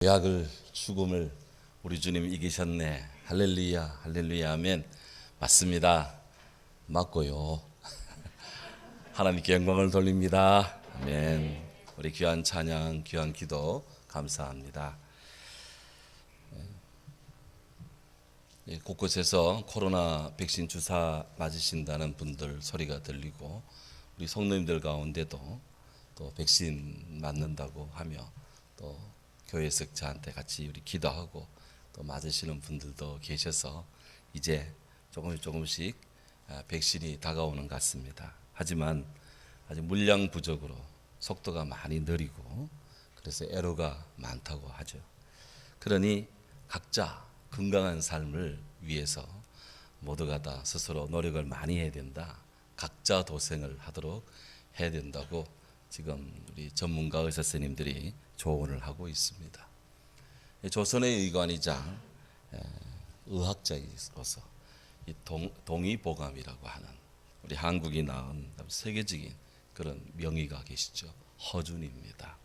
죄악을 죽음을 우리 주님 이기셨네. 할렐루야 할렐루야 아멘. 맞습니다. 맞고요. 하나님께 영광을 돌립니다. 아멘. 우리 귀한 찬양 귀한 기도 감사합니다. 곳곳에서 코로나 백신 주사 맞으신다는 분들 소리가 들리고, 우리 성도님들 가운데도 또 백신 맞는다고 하며 또 교회 석자한테 같이 우리 기도하고 또 맞으시는 분들도 계셔서 이제 조금씩 백신이 다가오는 것 같습니다. 하지만 아직 물량 부족으로 속도가 많이 느리고 그래서 애로가 많다고 하죠. 그러니 각자 건강한 삶을 위해서 모두가 다 스스로 노력을 많이 해야 된다. 각자 도생을 하도록 해야 된다고 지금 우리 전문가 의사 선생님들이 조언을 하고 있습니다. 조선의 의관이자 의학자이로서 이 동의보감이라고 하는 우리 한국이 낳은 세계적인 그런 명의가 계시죠. 허준입니다.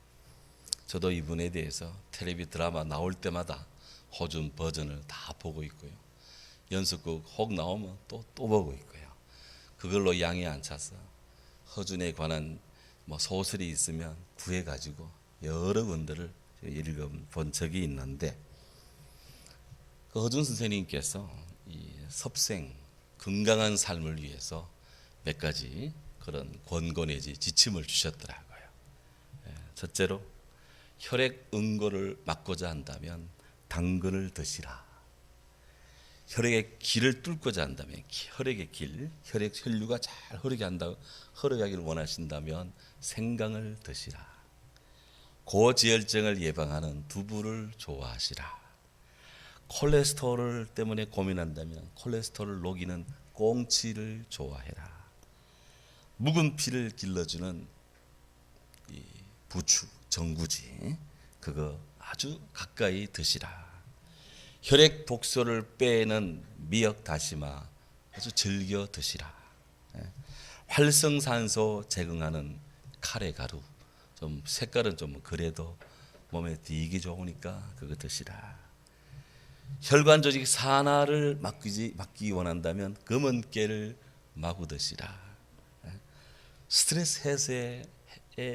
저도 이분에 대해서 텔레비 드라마 나올 때마다 허준 버전을 다 보고 있고요. 연속극 혹 나오면 또 보고 있고요. 그걸로 양이 안 차서 허준에 관한 소설이 있으면 구해가지고 여러 권들을 읽어본 적이 있는데, 그 허준 선생님께서 이 섭생 건강한 삶을 위해서 몇 가지 그런 권고 내지 지침을 주셨더라고요. 첫째로 혈액 응고를 막고자 한다면 당근을 드시라. 혈액의 길을 뚫고자 한다면 혈액의 길, 혈액 혈류가 잘 흐르가기를 원하신다면 생강을 드시라. 고지혈증을 예방하는 두부를 좋아하시라. 콜레스테롤 때문에 고민한다면 콜레스테롤을 녹이는 꽁치를 좋아해라. 묵은 피를 길러주는 이 부추, 정구지, 그거 아주 가까이 드시라. 혈액 독소를 빼는 미역 다시마 아주 즐겨 드시라. 활성산소 제공하는 카레가루, 좀 색깔은 좀 그래도 몸에 띄기 좋으니까 그거 드시라. 혈관 조직 산화를 막기 원한다면 검은 깨를 마구 드시라. 스트레스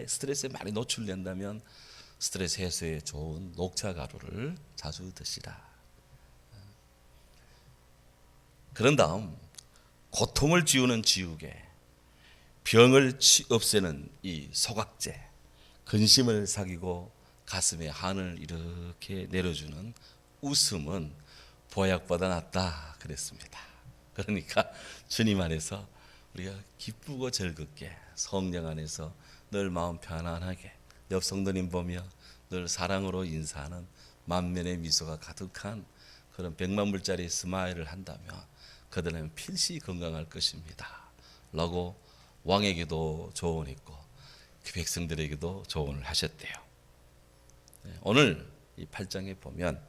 스트레스에 많이 노출된다면 스트레스 해소에 좋은 녹차 가루를 자주 드시라. 그런 다음 고통을 지우는 지우개, 병을 없애는 이 소각제, 근심을 사귀고 가슴에 한을 이렇게 내려주는 웃음은 보약보다 낫다 그랬습니다. 그러니까 주님 안에서 우리가 기쁘고 즐겁게 성령 안에서 늘 마음 편안하게 옆 성도님 보며 늘 사랑으로 인사하는 만면의 미소가 가득한 그런 100만 불짜리 스마일을 한다면 그들은 필시 건강할 것입니다 라고 왕에게도 조언했고 그 백성들에게도 조언을 하셨대요. 오늘 이 8장에 보면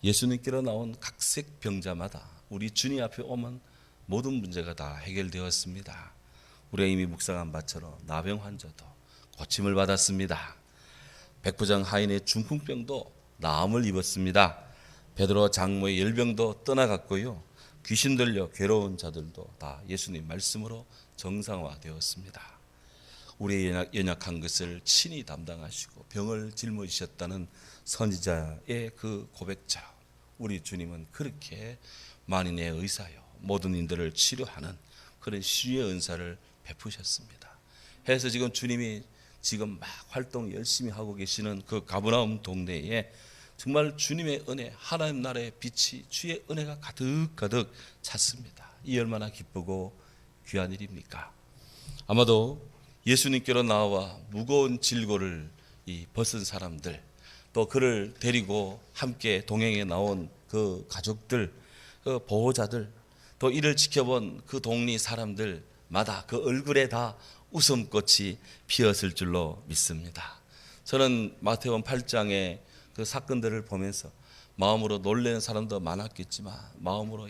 예수님께로 나온 각색 병자마다 우리 주님 앞에 오면 모든 문제가 다 해결되었습니다. 우리가 이미 묵상한 바처럼 나병 환자도 고침을 받았습니다. 백부장 하인의 중풍병도 나음을 입었습니다. 베드로 장모의 열병도 떠나갔고요. 귀신 들려 괴로운 자들도 다 예수님 말씀으로 정상화되었습니다. 우리의 연약한 것을 친히 담당하시고 병을 짊어지셨다는 선지자의 그 고백처럼 우리 주님은 그렇게 만인의 의사요 모든 인들을 치료하는 그런 치유의 은사를 베푸셨습니다. 해서 지금 주님이 지금 막 활동 열심히 하고 계시는 그 가버나움 동네에 정말 주님의 은혜, 하나님 나라의 빛이 주의 은혜가 가득가득 찼습니다. 이 얼마나 기쁘고 귀한 일입니까? 아마도 예수님께로 나와 무거운 질고를 벗은 사람들, 또 그를 데리고 함께 동행해 나온 그 가족들, 그 보호자들, 또 이를 지켜본 그 동리 사람들마다 그 얼굴에 다 웃음꽃이 피었을 줄로 믿습니다. 저는 마태복음 8장의 그 사건들을 보면서 마음으로 놀라는 사람도 많았겠지만 마음으로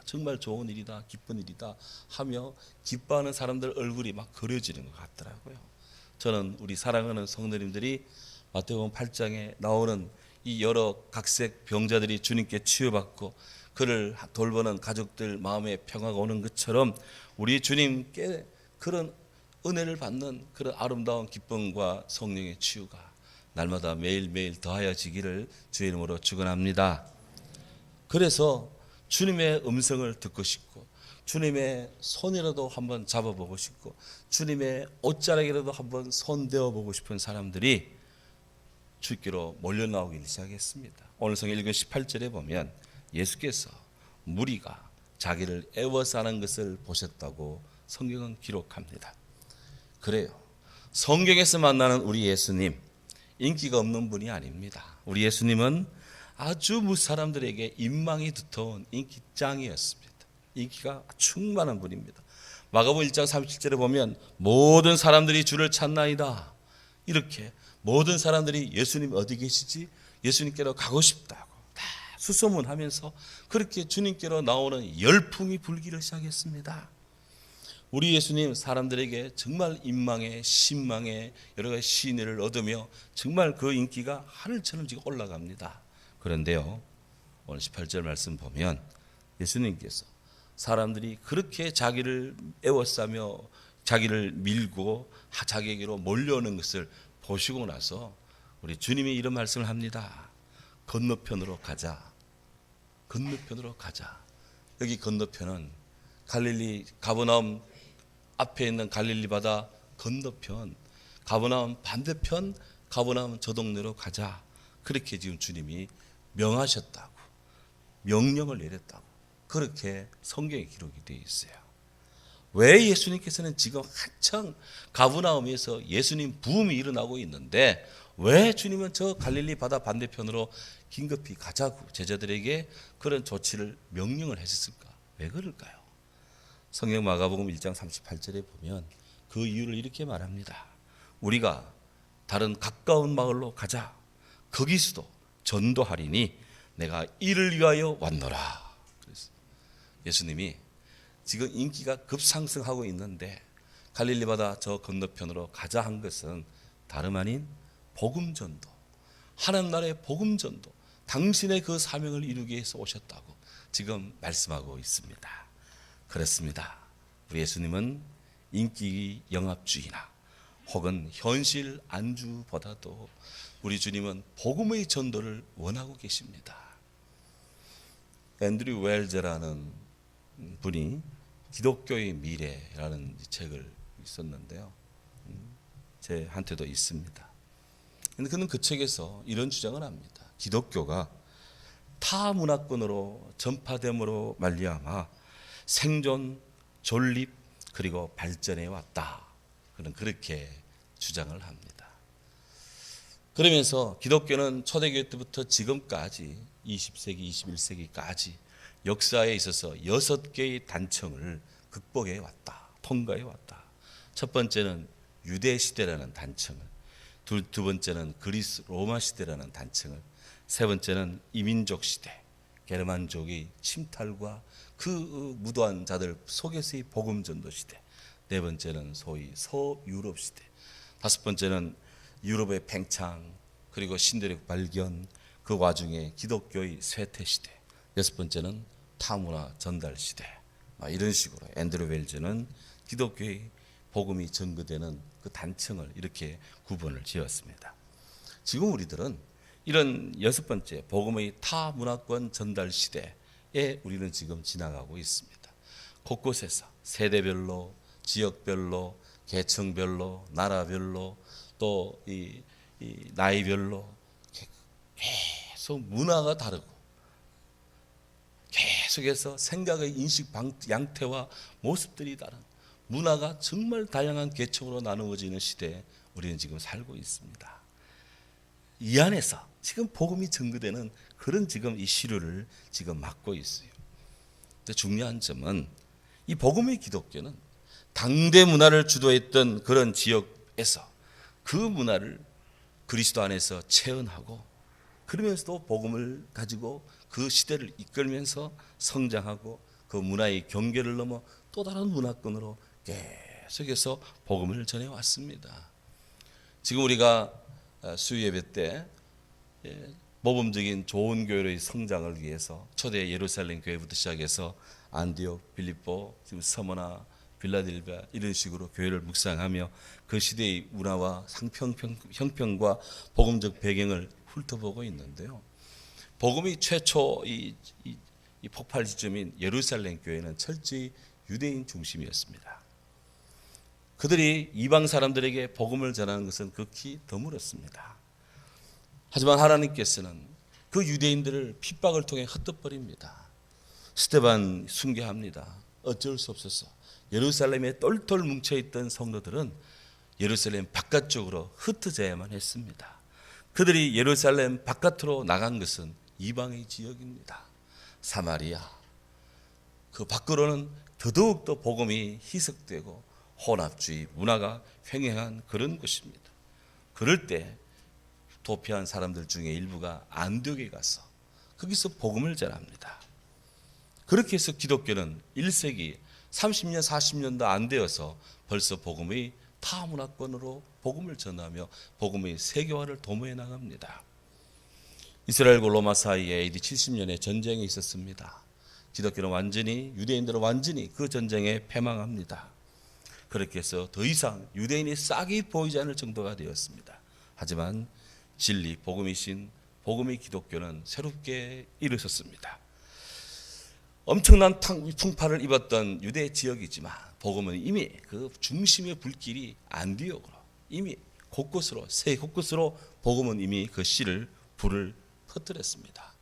정말 좋은 일이다, 기쁜 일이다 하며 기뻐하는 사람들 얼굴이 막 그려지는 것 같더라고요. 저는 우리 사랑하는 성도님들이 마태복음 8장에 나오는 이 여러 각색 병자들이 주님께 치유받고 그를 돌보는 가족들 마음에 평화가 오는 것처럼 우리 주님께 그런 은혜를 받는 그런 아름다운 기쁨과 성령의 치유가 날마다 매일매일 더하여지기를 주의 이름으로 축원합니다. 그래서 주님의 음성을 듣고 싶고 주님의 손이라도 한번 잡아보고 싶고 주님의 옷자락이라도 한번 손대어 보고 싶은 사람들이 주께로 몰려나오기 시작했습니다. 오늘 성경 읽은 18절에 보면 예수께서 무리가 자기를 애워싸 하는 것을 보셨다고 성경은 기록합니다. 그래요. 성경에서 만나는 우리 예수님 인기가 없는 분이 아닙니다. 우리 예수님은 아주 사람들에게 인망이 두터운 인기짱이었습니다. 인기가 충만한 분입니다. 마가복음 1장 37절에 보면 모든 사람들이 주를 찾나이다. 이렇게 모든 사람들이 예수님 어디 계시지? 예수님께로 가고 싶다고 다 수소문하면서 그렇게 주님께로 나오는 열풍이 불기를 시작했습니다. 우리 예수님 사람들에게 정말 인망에 신망에 여러 가지 시인을 얻으며 정말 그 인기가 하늘처럼 지금 올라갑니다. 그런데요, 오늘 18절 말씀 보면 예수님께서 사람들이 그렇게 자기를 애워싸며 자기를 밀고 자기에게로 몰려오는 것을 보시고 나서 우리 주님이 이런 말씀을 합니다. 건너편으로 가자. 건너편으로 가자. 여기 건너편은 갈릴리 가버나움 앞에 있는 갈릴리 바다 건너편, 가버나움 반대편, 가버나움 저 동네로 가자. 그렇게 지금 주님이 명하셨다고, 명령을 내렸다고 그렇게 성경에 기록이 되어 있어요. 왜 예수님께서는 지금 한창 가버나움에서 예수님 부흥이 일어나고 있는데 왜 주님은 저 갈릴리 바다 반대편으로 긴급히 가자고 제자들에게 그런 조치를 명령을 하셨을까? 왜 그럴까요? 성경 마가복음 1장 38절에 보면 그 이유를 이렇게 말합니다. 우리가 다른 가까운 마을로 가자. 거기서도 전도하리니 내가 이를 위하여 왔노라. 그래서 예수님이 지금 인기가 급상승하고 있는데 갈릴리 바다 저 건너편으로 가자 한 것은 다름 아닌 복음 전도, 하나님 나라의 복음 전도, 당신의 그 사명을 이루기 위해서 오셨다고 지금 말씀하고 있습니다. 그렇습니다. 우리 예수님은 인기 영합주의나 혹은 현실 안주보다도 우리 주님은 복음의 전도를 원하고 계십니다. 앤드류 웰즈라는 분이 기독교의 미래라는 책을 썼는데요. 제 한테도 있습니다. 근데 그는 그 책에서 이런 주장을 합니다. 기독교가 타 문화권으로 전파됨으로 말미암아 생존, 존립 그리고 발전해 왔다. 그는 그렇게 주장을 합니다. 그러면서 기독교는 초대교회 때부터 지금까지 20세기, 21세기까지 역사에 있어서 6개의 단청을 극복해 왔다. 통과해 왔다. 첫 번째는 유대 시대라는 단청을, 두 번째는 그리스 로마 시대라는 단청을, 세 번째는 이민족 시대, 게르만족의 침탈과 그 무도한 자들 속에서의 복음 전도 시대, 네 번째는 소위 서유럽 시대, 다섯 번째는 유럽의 팽창 그리고 신대륙 발견, 그 와중에 기독교의 쇠퇴 시대, 여섯 번째는 타문화 전달 시대. 이런 식으로 앤드류 웰즈는 기독교의 복음이 전거되는 그 단청을 이렇게 구분을 지었습니다. 지금 우리들은 이런 여섯 번째 복음의 타문화권 전달 시대에 우리는 지금 지나가고 있습니다. 곳곳에서 세대별로, 지역별로, 계층별로, 나라별로, 또 이 나이별로 계속 문화가 다르고 계속해서 생각의 인식 양태와 모습들이 다른 문화가 정말 다양한 계층으로 나누어지는 시대에 우리는 지금 살고 있습니다. 이 안에서 지금 복음이 전거되는 그런 지금 이 시류를 지금 맞고 있어요. 근데 중요한 점은 이 복음의 기독교는 당대 문화를 주도했던 그런 지역에서 그 문화를 그리스도 안에서 체언하고 그러면서도 복음을 가지고 그 시대를 이끌면서 성장하고 그 문화의 경계를 넘어 또 다른 문화권으로 계속해서 복음을 전해왔습니다. 지금 우리가 수요 예배 때 모범적인 좋은 교회의 성장을 위해서 초대 예루살렘 교회부터 시작해서 안디옥, 빌립보, 지금 서머나, 빌라델비아 이런 식으로 교회를 묵상하며 그 시대의 문화와 형평과 복음적 배경을 훑어보고 있는데요. 복음이 최초 이 폭발 지점인 예루살렘 교회는 철저히 유대인 중심이었습니다. 그들이 이방 사람들에게 복음을 전하는 것은 극히 드물었습니다. 하지만 하나님께서는 그 유대인들을 핍박을 통해 흩어버립니다. 스데반 순교합니다. 어쩔 수 없어서 예루살렘에 똘똘 뭉쳐있던 성도들은 예루살렘 바깥쪽으로 흩어져야만 했습니다. 그들이 예루살렘 바깥으로 나간 것은 이방의 지역입니다. 사마리아, 그 밖으로는 더더욱더 복음이 희석되고 혼합주의 문화가 횡행한 그런 곳입니다. 그럴 때 도피한 사람들 중에 일부가 안디옥에 가서 거기서 복음을 전합니다. 그렇게 해서 기독교는 1세기 30년 40년도 안 되어서 벌써 복음의 타문화권으로 복음을 전하며 복음의 세계화를 도모해 나갑니다. 이스라엘과 로마 사이에 AD 70년에 전쟁이 있었습니다. 기독교는 완전히, 유대인들은 완전히 그 전쟁에 패망합니다. 그렇게 해서 더 이상 유대인이 싹이 보이지 않을 정도가 되었습니다. 하지만 진리, 복음이신 복음의 기독교는 새롭게 일어섰습니다. 엄청난 풍파를 입었던 유대 지역이지만 복음은 이미 그 중심의 불길이 안디옥으로 이미 곳곳으로, 세 곳곳으로 복음은 이미 그 씨를 불을 퍼뜨렸습니다.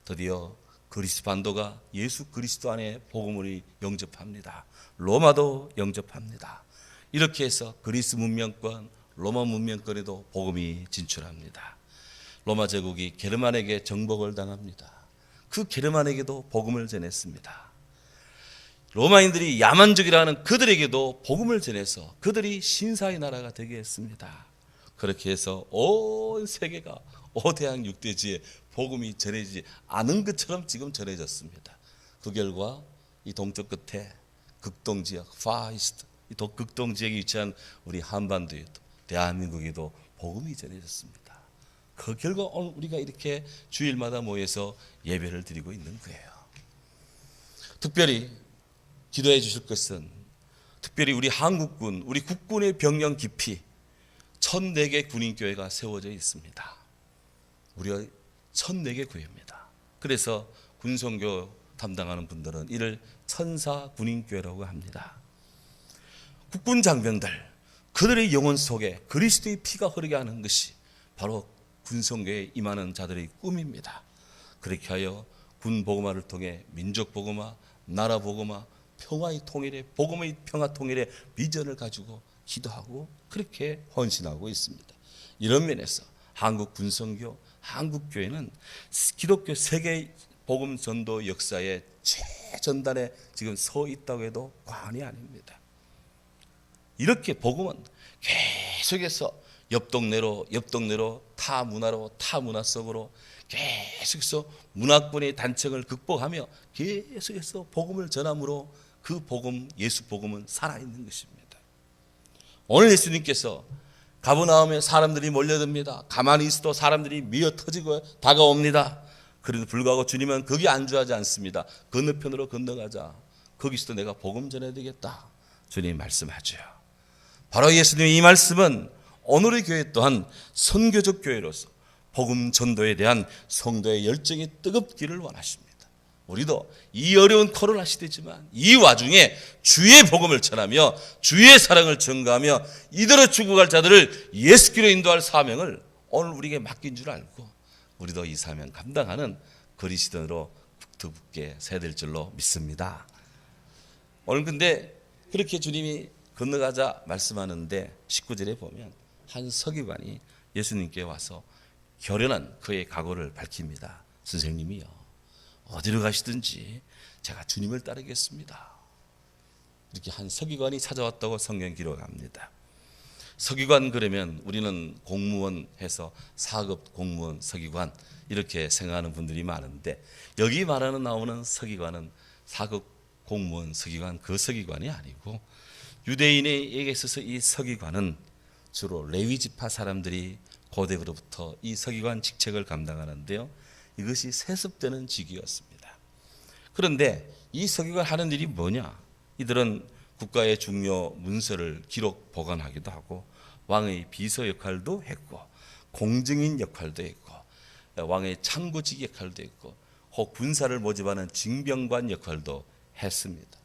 드디어 그리스 반도가 예수 그리스도 안에 복음을 영접합니다. 로마도 영접합니다. 이렇게 해서 그리스 문명권, 로마 문명권에도 복음이 진출합니다. 로마 제국이 게르만에게 정복을 당합니다. 그 게르만에게도 복음을 전했습니다. 로마인들이 야만족이라는 그들에게도 복음을 전해서 그들이 신사의 나라가 되게 했습니다. 그렇게 해서 온 세계가 5대양 6대지에 복음이 전해지지 않은 것처럼 지금 전해졌습니다. 그 결과 이 동쪽 끝에 극동지역, 파이스트, 이 극동지역에 위치한 우리 한반도에도 대한민국에도 복음이 전해졌습니다. 그 결과 오늘 우리가 이렇게 주일마다 모여서 예배를 드리고 있는 거예요. 특별히 기도해 주실 것은 특별히 우리 한국군, 우리 국군의 병영 깊이 1004개 군인교회가 세워져 있습니다. 우리가 1004개 교회입니다. 그래서 군성교 담당하는 분들은 이를 천사 군인교회라고 합니다. 국군 장병들, 그들의 영혼 속에 그리스도의 피가 흐르게 하는 것이 바로 군성교회에 임하는 자들의 꿈입니다. 그렇게 하여 군 복음화를 통해 민족 복음화, 나라 복음화, 평화의 통일의 복음의 평화 통일의 비전을 가지고 기도하고 그렇게 헌신하고 있습니다. 이런 면에서 한국 군성교, 한국교회는 기독교 세계 복음 전도 역사의 최전단에 지금 서 있다고 해도 과언이 아닙니다. 이렇게 복음은 계속해서 옆 동네로 타 문화로 타 문화 속으로 계속해서 문화권의 단층을 극복하며 계속해서 복음을 전함으로 그 복음, 예수 복음은 살아있는 것입니다. 오늘 예수님께서 가버나움에 사람들이 몰려듭니다. 가만히 있어도 사람들이 미어 터지고 다가옵니다. 그래도 불구하고 주님은 거기 안주하지 않습니다. 건너편으로 건너가자. 거기서도 내가 복음 전해야 되겠다. 주님 말씀하죠. 바로 예수님의 이 말씀은 오늘의 교회 또한 선교적 교회로서 복음 전도에 대한 성도의 열정이 뜨겁기를 원하십니다. 우리도 이 어려운 코로나 시대지만 이 와중에 주의 복음을 전하며 주의 사랑을 전가하며 이대로 죽어갈 자들을 예수께로 인도할 사명을 오늘 우리에게 맡긴 줄 알고 우리도 이 사명 감당하는 그리스도인으로 굳게 서야 될 줄로 믿습니다. 오늘 근데 그렇게 주님이 건너가자 말씀하는데 19절에 보면 한 서기관이 예수님께 와서 결연한 그의 각오를 밝힙니다. 선생님이요, 어디로 가시든지 제가 주님을 따르겠습니다. 이렇게 한 서기관이 찾아왔다고 성경 기록합니다. 서기관 그러면 우리는 공무원 해서 4급 공무원 서기관 이렇게 생각하는 분들이 많은데 여기 말하는 나오는 서기관은 4급 공무원 서기관 그 서기관이 아니고 유대인에게 있어서 이 서기관은 주로 레위 지파 사람들이 고대부터 이 서기관 직책을 감당하는데요. 이것이 세습되는 직위였습니다. 그런데 이 서기관 하는 일이 뭐냐? 이들은 국가의 중요 문서를 기록 보관하기도 하고 왕의 비서 역할도 했고 공증인 역할도 했고 왕의 참고직 역할도 했고 혹 군사를 모집하는 징병관 역할도 했습니다.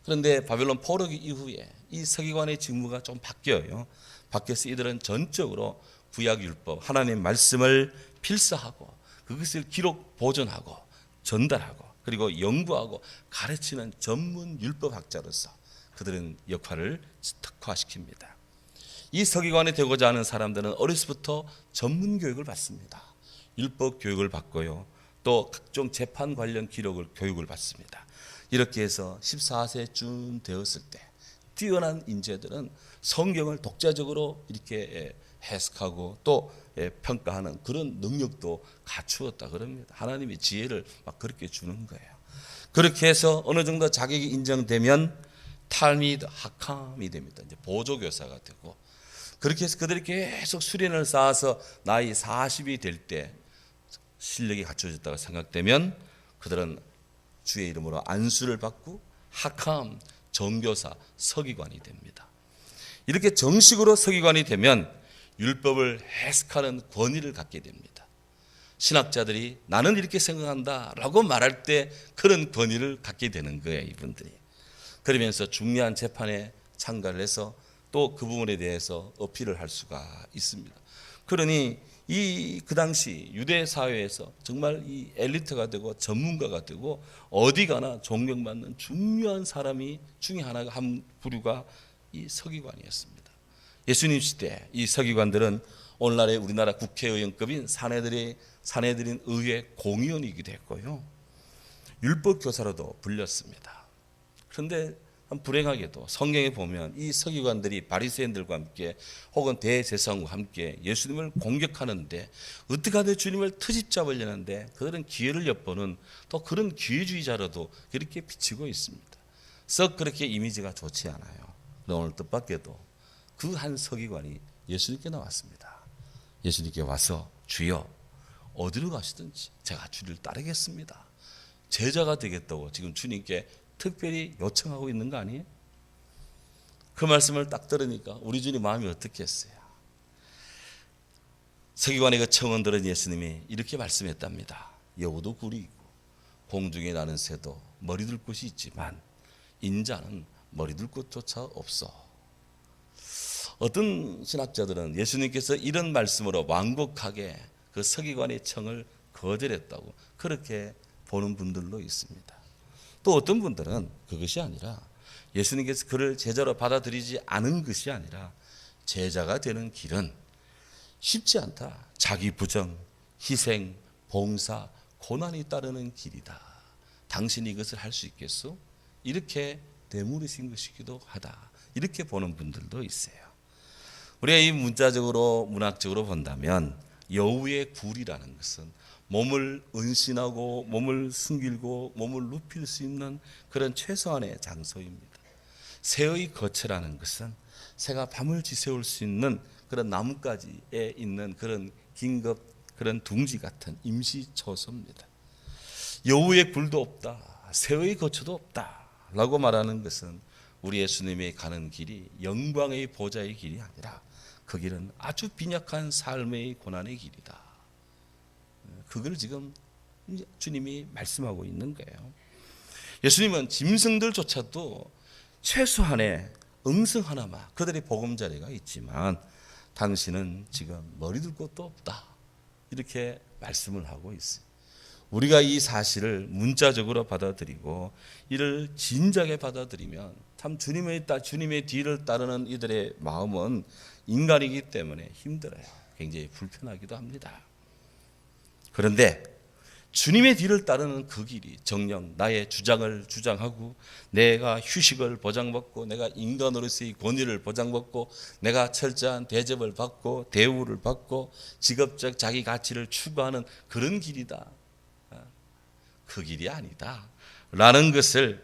그런데 바벨론 포로기 이후에 이 서기관의 직무가 좀 바뀌어요. 바뀌어서 이들은 전적으로 구약율법 하나님의 말씀을 필사하고 그것을 기록 보존하고 전달하고 그리고 연구하고 가르치는 전문 율법학자로서 그들은 역할을 특화시킵니다. 이 서기관이 되고자 하는 사람들은 어려서부터 전문 교육을 받습니다. 율법 교육을 받고요. 또 각종 재판 관련 교육을 받습니다. 이렇게 해서 14세쯤 되었을 때 뛰어난 인재들은 성경을 독자적으로 이렇게 해석하고 또 평가하는 그런 능력도 갖추었다 그럽니다. 하나님의 지혜를 막 그렇게 주는 거예요. 그렇게 해서 어느 정도 자격이 인정되면 탈미드 하캄이 됩니다. 이제 보조교사가 되고 그렇게 해서 그들이 계속 수련을 쌓아서 나이 40이 될 때 실력이 갖춰졌다고 생각되면 그들은 주의 이름으로 안수를 받고 하캄 정교사 서기관이 됩니다. 이렇게 정식으로 서기관이 되면 율법을 해석하는 권위를 갖게 됩니다. 신학자들이 나는 이렇게 생각한다 라고 말할 때 그런 권위를 갖게 되는 거예요. 이분들이. 그러면서 중요한 재판에 참가를 해서 또 그 부분에 대해서 어필을 할 수가 있습니다. 그러니 그 당시 유대 사회에서 정말 이 엘리트가 되고 전문가가 되고 어디 가나 존경받는 중요한 사람이 중에 하나가 한 부류가 이 서기관이었습니다. 예수님 시대 이 서기관들은 오늘날의 우리나라 국회의원급인 사내들인 의회 공의원이기도 했고요. 율법교사로도 불렸습니다. 그런데 불행하게도 성경에 보면 이 서기관들이 바리새인들과 함께 혹은 대제사장과 함께 예수님을 공격하는데 어떻게 하든 주님을 트집 잡으려는데 그들은 기회를 엿보는 또 그런 기회주의자로도 그렇게 비치고 있습니다. 썩 그렇게 이미지가 좋지 않아요. 오늘 뜻밖에도 그 한 서기관이 예수님께 나왔습니다. 예수님께 와서 주여 어디로 가시든지 제가 주를 따르겠습니다. 제자가 되겠다고 지금 주님께 특별히 요청하고 있는 거 아니에요? 그 말씀을 딱 들으니까 우리 주님 마음이 어떻겠어요? 서기관의 그 청원 들은 예수님이 이렇게 말씀했답니다. 여우도 굴이 있고 공중에 나는 새도 머리 둘 곳이 있지만 인자는 머리 둘 곳조차 없어. 어떤 신학자들은 예수님께서 이런 말씀으로 완곡하게 그 서기관의 청을 거절했다고 그렇게 보는 분들도 있습니다. 또 어떤 분들은 그것이 아니라 예수님께서 그를 제자로 받아들이지 않은 것이 아니라 제자가 되는 길은 쉽지 않다. 자기 부정, 희생, 봉사, 고난이 따르는 길이다. 당신이 이것을 할 수 있겠소? 이렇게 되물으신 것이기도 하다. 이렇게 보는 분들도 있어요. 우리가 이 문자적으로 문학적으로 본다면 여우의 굴이라는 것은 몸을 은신하고 몸을 숨기고 몸을 눕힐 수 있는 그런 최소한의 장소입니다. 새의 거처라는 것은 새가 밤을 지새울 수 있는 그런 나뭇가지에 있는 그런 긴급 그런 둥지 같은 임시 처소입니다. 여우의 굴도 없다, 새의 거처도 없다 라고 말하는 것은 우리 예수님이 가는 길이 영광의 보좌의 길이 아니라 그 길은 아주 빈약한 삶의 고난의 길이다. 그걸 지금 주님이 말씀하고 있는 거예요. 예수님은 짐승들조차도 최소한의 음성 하나만 그들의 보금자리가 있지만 당신은 지금 머리 둘 곳도 없다. 이렇게 말씀을 하고 있어요. 우리가 이 사실을 문자적으로 받아들이고 이를 진작에 받아들이면 참 주님의 뒤를 따르는 이들의 마음은 인간이기 때문에 힘들어요. 굉장히 불편하기도 합니다. 그런데 주님의 뒤를 따르는 그 길이 정녕 나의 주장을 주장하고 내가 휴식을 보장받고 내가 인간으로서의 권위를 보장받고 내가 철저한 대접을 받고 대우를 받고 직업적 자기 가치를 추구하는 그런 길이다. 그 길이 아니다 라는 것을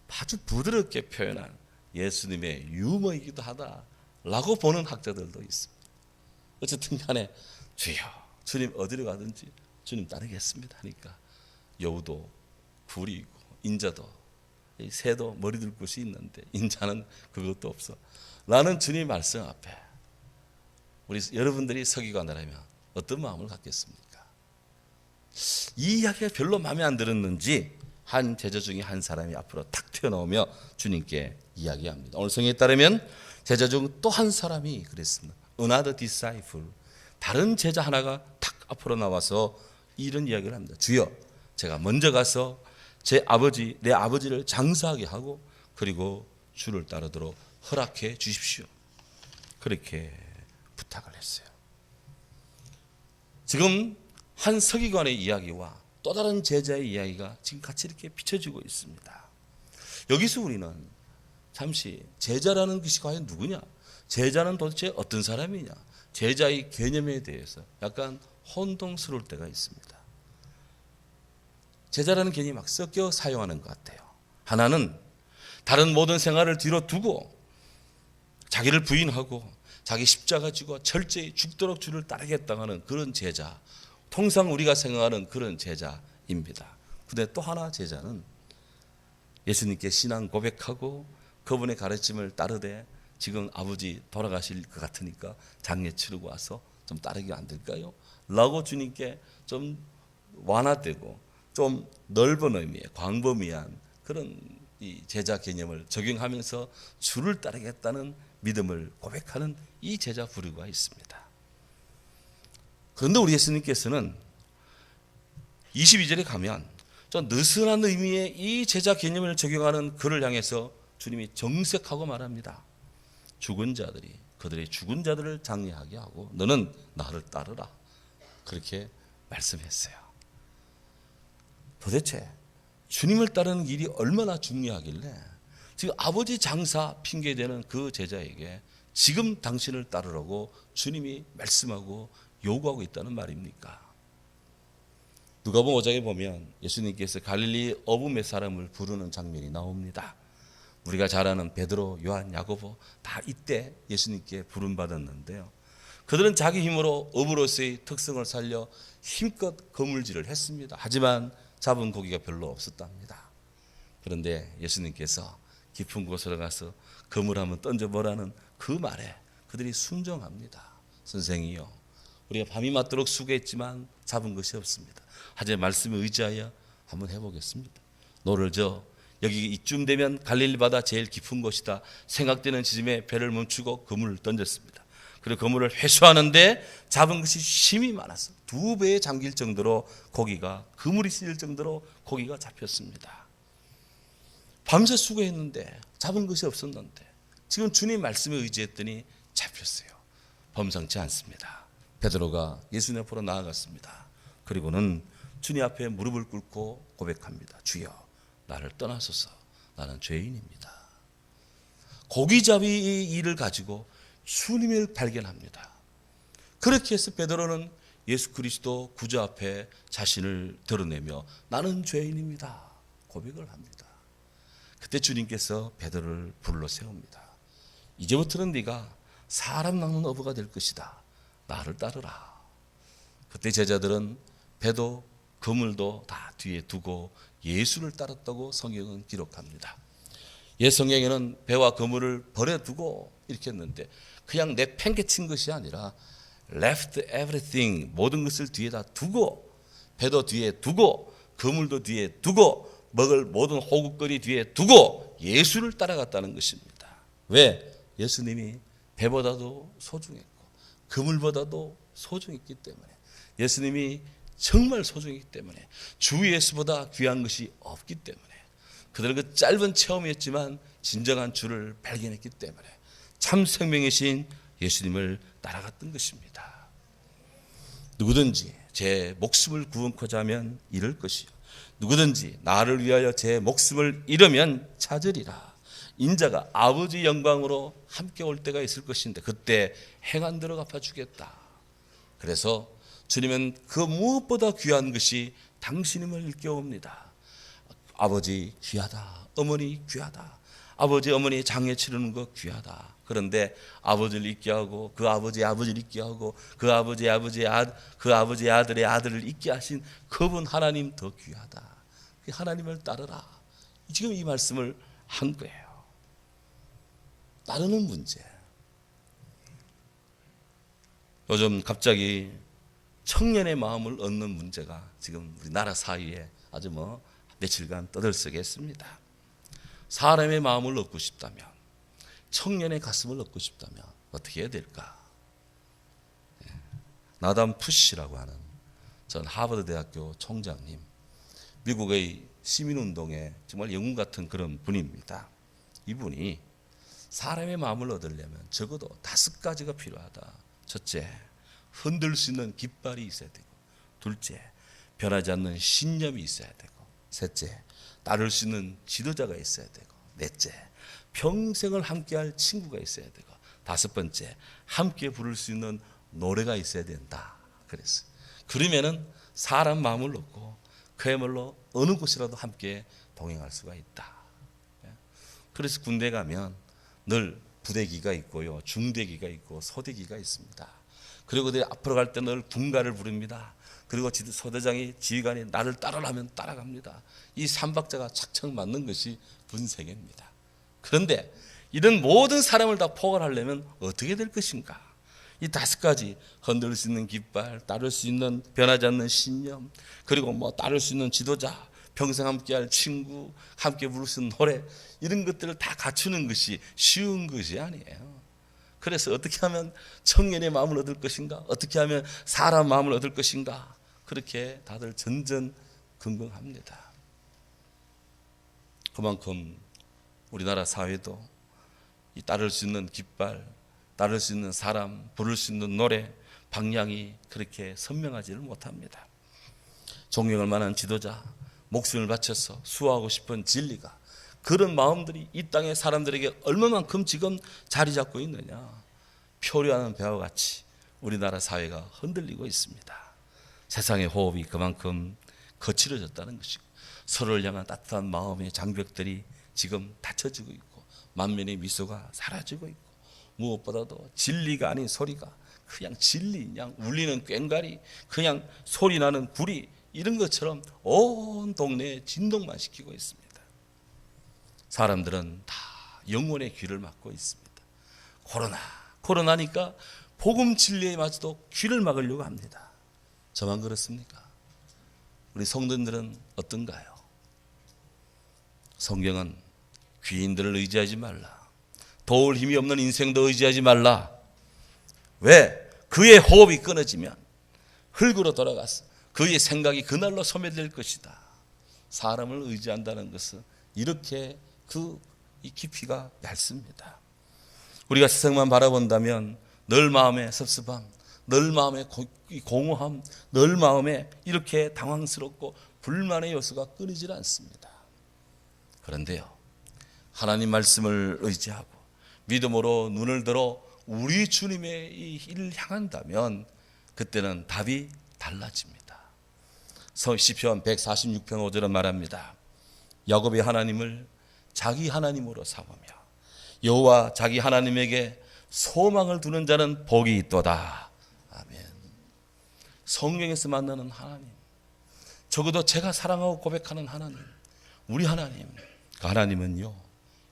아주 부드럽게 표현한 예수님의 유머이기도 하다라고 보는 학자들도 있습니다. 어쨌든 간에 주여 주님 어디로 가든지 주님 따르겠습니다 하니까 여우도 굴이 있고 인자도 이 새도 머리 둘 곳이 있는데 인자는 그것도 없어. 나는 주님 말씀 앞에 우리 여러분들이 서기관이라면 어떤 마음을 갖겠습니까? 이 이야기가 별로 마음에 안 들었는지 한 제자 중에 한 사람이 앞으로 탁 튀어나오며 주님께 이야기합니다. 오늘 성경에 따르면 제자 중 또 한 사람이 그랬습니다. Another disciple. 다른 제자 하나가 탁 앞으로 나와서 이런 이야기를 합니다. 주여, 제가 먼저 가서 내 아버지를 장사하게 하고 그리고 주를 따르도록 허락해 주십시오. 그렇게 부탁을 했어요. 지금 한 서기관의 이야기와 또 다른 제자의 이야기가 지금 같이 이렇게 비춰지고 있습니다. 여기서 우리는 잠시 제자라는 것이 과연 누구냐? 제자는 도대체 어떤 사람이냐? 제자의 개념에 대해서 약간 혼동스러울 때가 있습니다. 제자라는 개념이 막 섞여 사용하는 것 같아요. 하나는 다른 모든 생활을 뒤로 두고 자기를 부인하고 자기 십자가 지고 철저히 죽도록 주를 따르겠다고 하는 그런 제자, 통상 우리가 생각하는 그런 제자입니다. 그런데 또 하나 제자는 예수님께 신앙 고백하고 그분의 가르침을 따르되 지금 아버지 돌아가실 것 같으니까 장례 치르고 와서 좀 따르기가 안 될까요? 라고 주님께 좀 완화되고 좀 넓은 의미의 광범위한 그런 이 제자 개념을 적용하면서 주를 따르겠다는 믿음을 고백하는 이 제자 부류가 있습니다. 그런데 우리 예수님께서는 22절에 가면 좀 느슨한 의미의 이 제자 개념을 적용하는 그를 향해서 주님이 정색하고 말합니다. 죽은 자들이 그들의 죽은 자들을 장례하게 하고 너는 나를 따르라. 그렇게 말씀했어요. 도대체 주님을 따르는 일이 얼마나 중요하길래 지금 아버지 장사 핑계대는 그 제자에게 지금 당신을 따르라고 주님이 말씀하고 요구하고 있다는 말입니까? 누가복음 5장에 보면 예수님께서 갈릴리 어부몇 사람을 부르는 장면이 나옵니다. 우리가 잘 아는 베드로, 요한, 야고보 다 이때 예수님께 부름받았는데요. 그들은 자기 힘으로 어부로서의 특성을 살려 힘껏 거물질을 했습니다. 하지만 잡은 고기가 별로 없었답니다. 그런데 예수님께서 깊은 곳으로 가서 그물 한번 던져보라는 그 말에 그들이 순종합니다. 선생이요, 우리가 밤이 맞도록 수고했지만 잡은 것이 없습니다. 하지만 말씀에 의지하여 한번 해보겠습니다. 너를 여기 이쯤 되면 갈릴리 바다 제일 깊은 곳이다 생각되는 지점에 배를 멈추고 그물을 던졌습니다. 그리고 그물을 회수하는데 잡은 것이 심이 많아서 2배에 잠길 정도로 고기가, 그물이 씌일 정도로 고기가 잡혔습니다. 밤새 수고했는데 잡은 것이 없었는데 지금 주님 말씀에 의지했더니 잡혔어요. 범상치 않습니다. 베드로가 예수님 앞으로 나아갔습니다. 그리고는 주님 앞에 무릎을 꿇고 고백합니다. 주여, 나를 떠나소서. 나는 죄인입니다. 고기잡이 일을 가지고 주님을 발견합니다. 그렇게 해서 베드로는 예수 그리스도 구주 앞에 자신을 드러내며 나는 죄인입니다 고백을 합니다. 그때 주님께서 베드로를 불러 세웁니다. 이제부터는 네가 사람 낚는 어부가 될 것이다. 나를 따르라. 그때 제자들은 배도 그물도 다 뒤에 두고 예수를 따랐다고 성경은 기록합니다. 옛 성경에는 배와 그물을 버려두고 이렇게 했는데 그냥 내팽개친 것이 아니라 left everything, 모든 것을 뒤에다 두고 배도 뒤에 두고 그물도 뒤에 두고 먹을 모든 호국거리 뒤에 두고 예수를 따라갔다는 것입니다. 왜? 예수님이 배보다도 소중했고 그물보다도 소중했기 때문에, 예수님이 정말 소중했기 때문에, 주 예수보다 귀한 것이 없기 때문에, 그들은 그 짧은 체험이었지만 진정한 주를 발견했기 때문에 참 생명이신 예수님을 따라갔던 것입니다. 누구든지 제 목숨을 구원코자 하면 잃을 것이요, 누구든지 나를 위하여 제 목숨을 잃으면 찾으리라. 인자가 아버지 영광으로 함께 올 때가 있을 것인데 그때 행한대로 갚아주겠다. 그래서 주님은 그 무엇보다 귀한 것이 당신임을 일깨웁니다. 아버지 귀하다, 어머니 귀하다, 아버지 어머니 장례 치르는 거 귀하다. 그런데 아버지를 잊게 하고 그 아버지의 아버지를 잊게 하고 그 아버지의 아들의 아들을 잊게 하신 그분 하나님 더 귀하다. 하나님을 따르라. 지금 이 말씀을 한 거예요. 따르는 문제. 요즘 갑자기 청년의 마음을 얻는 문제가 지금 우리나라 사이에 아주 며칠간 떠들썩해 했습니다. 사람의 마음을 얻고 싶다면, 청년의 가슴을 얻고 싶다면 어떻게 해야 될까? 나담 푸시라고 하는 전 하버드 대학교 총장님, 미국의 시민운동의 정말 영웅 같은 그런 분입니다. 이분이 사람의 마음을 얻으려면 적어도 5가지가 필요하다. 첫째, 흔들 수 있는 깃발이 있어야 되고, 둘째, 변하지 않는 신념이 있어야 되고, 셋째, 따를 수 있는 지도자가 있어야 되고, 넷째, 평생을 함께할 친구가 있어야 되고, 다섯 번째, 함께 부를 수 있는 노래가 있어야 된다. 그랬어요. 그러면은 사람 마음을 얻고 그야말로 어느 곳이라도 함께 동행할 수가 있다. 그래서 군대 가면 늘 부대기가 있고요, 중대기가 있고 소대기가 있습니다. 그리고 앞으로 갈 때 늘 군가를 부릅니다. 그리고 소대장이 지휘관이 나를 따르라면 따라갑니다. 이 3박자가 착착 맞는 것이 분세계입니다. 그런데 이런 모든 사람을 다 포괄하려면 어떻게 될 것인가? 이 5가지, 흔들 수 있는 깃발, 따를 수 있는 변하지 않는 신념, 그리고 따를 수 있는 지도자, 평생 함께할 친구, 함께 부를 수 있는 노래, 이런 것들을 다 갖추는 것이 쉬운 것이 아니에요. 그래서 어떻게 하면 청년의 마음을 얻을 것인가? 어떻게 하면 사람 마음을 얻을 것인가? 그렇게 다들 전전긍긍합니다. 그만큼 우리나라 사회도 이 따를 수 있는 깃발, 따를 수 있는 사람, 부를 수 있는 노래, 방향이 그렇게 선명하지를 못합니다. 존경할 만한 지도자, 목숨을 바쳐서 수호하고 싶은 진리가, 그런 마음들이 이 땅의 사람들에게 얼마만큼 지금 자리 잡고 있느냐. 표류하는 배와 같이 우리나라 사회가 흔들리고 있습니다. 세상의 호흡이 그만큼 거칠어졌다는 것이고, 서로를 향한 따뜻한 마음의 장벽들이 지금 닫혀지고 있고, 만면의 미소가 사라지고 있고, 무엇보다도 진리가 아닌 소리가 그냥 진리, 그냥 울리는 꽹과리, 그냥 소리나는 구리, 이런 것처럼 온 동네에 진동만 시키고 있습니다. 사람들은 다 영혼의 귀를 막고 있습니다. 코로나니까 복음 진리에 마저도 귀를 막으려고 합니다. 저만 그렇습니까? 우리 성도들은 어떤가요? 성경은 귀인들을 의지하지 말라, 도울 힘이 없는 인생도 의지하지 말라. 왜? 그의 호흡이 끊어지면 흙으로 돌아가서 그의 생각이 그날로 소멸될 것이다. 사람을 의지한다는 것은 이렇게 이 깊이가 얇습니다. 우리가 세상만 바라본다면 늘 마음에 섭섭함, 늘 마음에 공허함, 늘 마음에 이렇게 당황스럽고 불만의 요소가 끊이질 않습니다. 그런데요, 하나님 말씀을 의지하고 믿음으로 눈을 들어 우리 주님의 이 일을 향한다면 그때는 답이 달라집니다. 시편 146편 5절은 말합니다. 야곱의 하나님을 자기 하나님으로 삼으며 여호와 자기 하나님에게 소망을 두는 자는 복이 있도다. 아멘. 성경에서 만나는 하나님, 적어도 제가 사랑하고 고백하는 하나님, 우리 하나님, 그 하나님은요,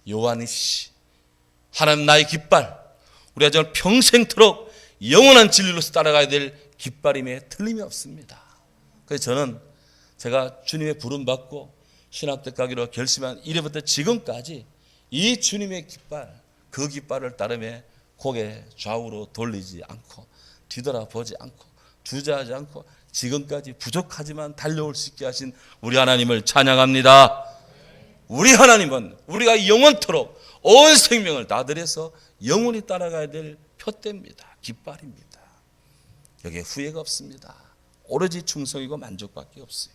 여호와니시, 하나님 나의 깃발, 우리가 정말 평생토록 영원한 진리로서 따라가야 될 깃발임에 틀림이 없습니다. 그래서 저는 제가 주님의 부름받고 신학대 가기로 결심한 이래부터 지금까지 이 주님의 깃발, 그 깃발을 따르며 고개 좌우로 돌리지 않고 뒤돌아보지 않고 주저하지 않고 지금까지 부족하지만 달려올 수 있게 하신 우리 하나님을 찬양합니다. 우리 하나님은 우리가 영원토록 온 생명을 다들여서 영원히 따라가야 될 표대입니다. 깃발입니다. 여기에 후회가 없습니다. 오로지 충성이고 만족밖에 없어요.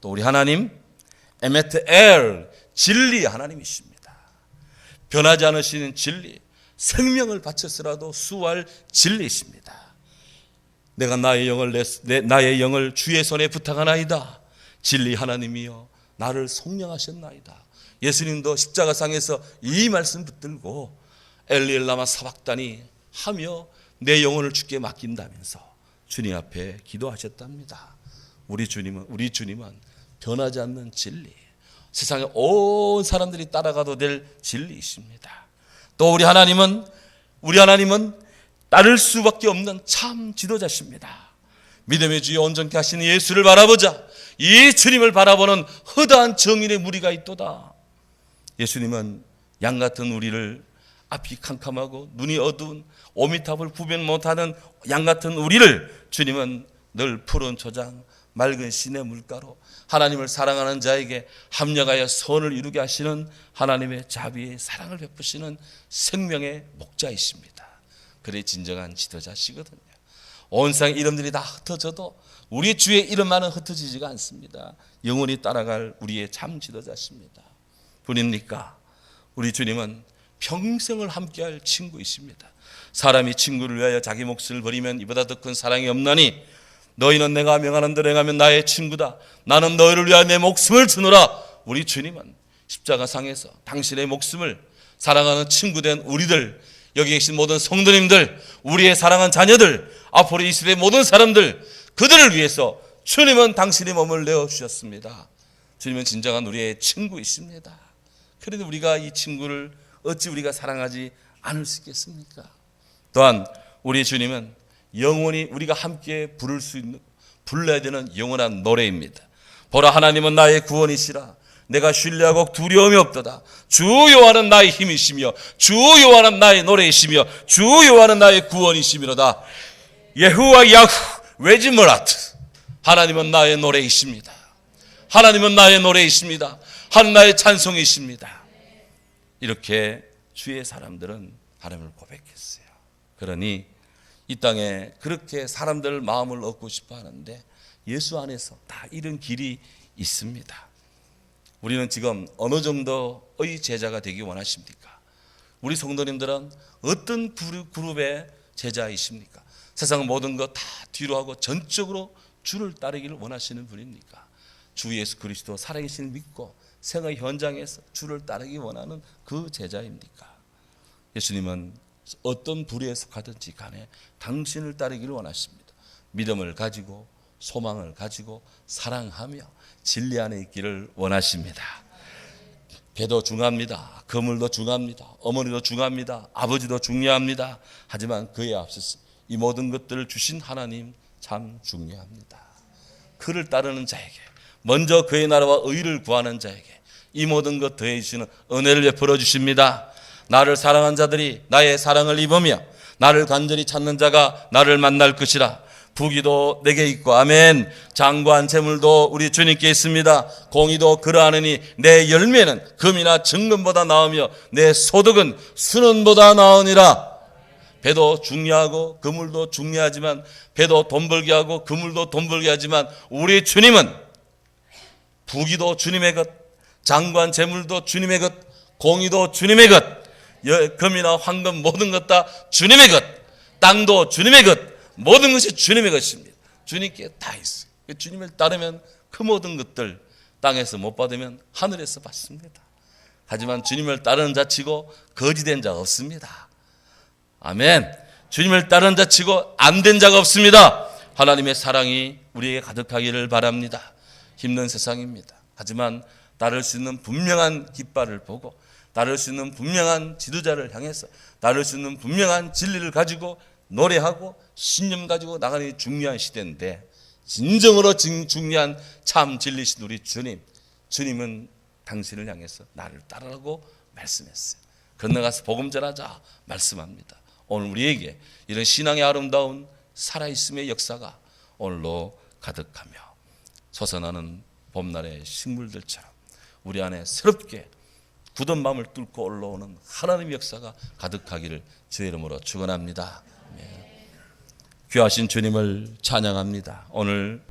또 우리 하나님 에메트 엘, 진리 하나님이십니다. 변하지 않으시는 진리, 생명을 바쳐서라도 수호할 진리이십니다. 내가 나의 영을 주의 손에 부탁하나이다. 진리 하나님이여 나를 속량하셨나이다. 예수님도 십자가상에서 이 말씀 붙들고 엘리엘라마 사박다니 하며 내 영혼을 주께 맡긴다면서 주님 앞에 기도하셨답니다. 우리 주님은 변하지 않는 진리, 세상에 온 사람들이 따라가도 될 진리이십니다. 또 우리 하나님은 따를 수밖에 없는 참 지도자십니다. 믿음의 주여 온전케 하시는 예수를 바라보자. 이 주님을 바라보는 허다한 정인의 무리가 있도다. 예수님은 양 같은 우리를, 앞이 캄캄하고 눈이 어두운 오미탑을 구별 못하는 양 같은 우리를 주님은 늘 푸른 초장, 맑은 시내 물가로 하나님을 사랑하는 자에게 합력하여 선을 이루게 하시는 하나님의 자비의 사랑을 베푸시는 생명의 목자이십니다. 그래 진정한 지도자시거든요. 온 세상 이름들이 다 흩어져도 우리 주의 이름만은 흩어지지가 않습니다. 영원히 따라갈 우리의 참 지도자십니다. 분입니까? 우리 주님은 평생을 함께할 친구이십니다. 사람이 친구를 위하여 자기 몫을 버리면 이보다 더 큰 사랑이 없나니 너희는 내가 명하는 대로 행하면 나의 친구다. 나는 너희를 위하여 내 목숨을 주노라. 우리 주님은 십자가상에서 당신의 목숨을 사랑하는 친구된 우리들, 여기 계신 모든 성도님들, 우리의 사랑한 자녀들, 앞으로 이 시대의 모든 사람들, 그들을 위해서 주님은 당신의 몸을 내어주셨습니다. 주님은 진정한 우리의 친구이십니다. 그런데 우리가 이 친구를 어찌 우리가 사랑하지 않을 수 있겠습니까? 또한 우리 주님은 영원히 우리가 함께 불러야 되는 영원한 노래입니다. 보라, 하나님은 나의 구원이시라. 내가 신뢰하고 두려움이 없도다. 주 여호와는 나의 힘이시며 주 여호와는 나의 노래이시며 주 여호와는 나의 구원이시미로다. 예후와 야후 웨지머라트. 하나님은 나의 노래이십니다. 하나님은 나의 노래이십니다. 하나님 나의 찬송이십니다. 이렇게 주의 사람들은 하나님을 고백했어요. 그러니 이 땅에 그렇게 사람들 마음을 얻고 싶어 하는데 예수 안에서 다 이런 길이 있습니다. 우리는 지금 어느 정도의 제자가 되기 원하십니까? 우리 성도님들은 어떤 그룹의 제자이십니까? 세상 모든 것 다 뒤로 하고 전적으로 주를 따르기를 원하시는 분입니까? 주 예수 그리스도 살아계신 믿고 생의 현장에서 주를 따르기 원하는 그 제자입니까? 예수님은 어떤 부류에 속하든지 간에 당신을 따르기를 원하십니다. 믿음을 가지고 소망을 가지고 사랑하며 진리 안에 있기를 원하십니다. 배도 중요합니다. 그물도 중요합니다. 어머니도 중요합니다. 아버지도 중요합니다. 하지만 그에 앞서서 이 모든 것들을 주신 하나님 참 중요합니다. 그를 따르는 자에게, 먼저 그의 나라와 의를 구하는 자에게 이 모든 것 더해 주시는 은혜를 베풀어 주십니다. 나를 사랑한 자들이 나의 사랑을 입으며 나를 간절히 찾는 자가 나를 만날 것이라. 부귀도 내게 있고 아멘. 장관 재물도 우리 주님께 있습니다. 공의도 그러하느니 내 열매는 금이나 정금보다 나으며 내 소득은 순원보다 나으니라. 배도 중요하고 그물도 중요하지만, 배도 돈 벌게 하고 그물도 돈 벌게 하지만 우리 주님은 부귀도 주님의 것, 장관 재물도 주님의 것, 공의도 주님의 것, 금이나 황금 모든 것 다 주님의 것, 땅도 주님의 것, 모든 것이 주님의 것입니다. 주님께 다 있어요. 주님을 따르면 그 모든 것들 땅에서 못 받으면 하늘에서 받습니다. 하지만 주님을 따르는 자치고 거지된 자가 없습니다. 아멘. 주님을 따르는 자치고 안 된 자가 없습니다. 하나님의 사랑이 우리에게 가득하기를 바랍니다. 힘든 세상입니다. 하지만 따를 수 있는 분명한 깃발을 보고, 따를 수 있는 분명한 지도자를 향해서, 따를 수 있는 분명한 진리를 가지고 노래하고 신념 가지고 나가는 중요한 시대인데, 진정으로 중요한 참 진리신 우리 주님은 당신을 향해서 나를 따르라고 말씀했어요. 건너가서 복음 전하자 말씀합니다. 오늘 우리에게 이런 신앙의 아름다운 살아있음의 역사가 오늘로 가득하며 솟아나는 봄날의 식물들처럼 우리 안에 새롭게 굳은 마음을 뚫고 올라오는 하나님의 역사가 가득하기를 주의 이름으로 축원합니다. 귀하신 주님을 찬양합니다. 오늘